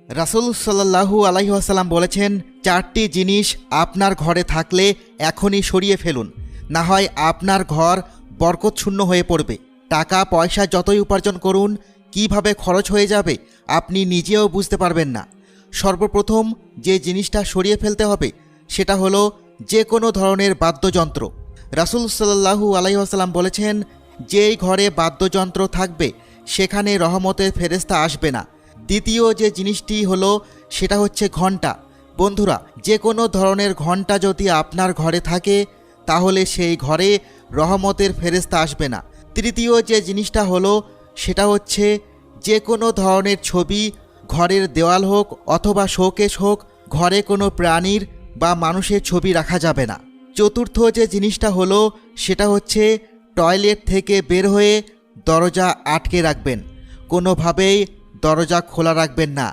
রাসূল সাল্লাল্লাহু আলাইহি ওয়াসাল্লাম বলেছেন, 4টি জিনিস আপনার ঘরে থাকলে এখনই সরিয়ে ফেলুন, না হয় আপনার ঘর বরকতশূন্য হয়ে পড়বে। টাকা পয়সা যতই উপার্জন করুন, কিভাবে খরচ হয়ে যাবে আপনি নিজেও বুঝতে পারবেন না। সর্বপ্রথম যে জিনিসটা সরিয়ে ফেলতে হবে সেটা হলো যে কোনো ধরনের বাদ্যযন্ত্র। রাসূল সাল্লাল্লাহু আলাইহি ওয়াসাল্লাম বলেছেন, যেই ঘরে বাদ্যযন্ত্র থাকবে সেখানে রহমতের ফেরেশতা আসবে না। দ্বিতীয় যে জিনিসটি হলো সেটা হচ্ছে ঘণ্টা। বন্ধুরা, যে কোনো ধরনের ঘণ্টা যদি আপনার ঘরে থাকে তাহলে সেই ঘরে রহমতের ফেরেশতা আসবে না। তৃতীয় যে জিনিসটা হলো সেটা হচ্ছে যে কোনো ধরনের ছবি, ঘরের দেওয়াল হোক অথবা শোকেস হোক, ঘরে কোনো প্রাণীর বা মানুষের ছবি রাখা যাবে না। চতুর্থ যে জিনিসটা হলো সেটা হচ্ছে টয়লেট থেকে বের হয়ে দরজা আটকে রাখবেন, কোনোভাবেই দরজা খোলা রাখবেন না।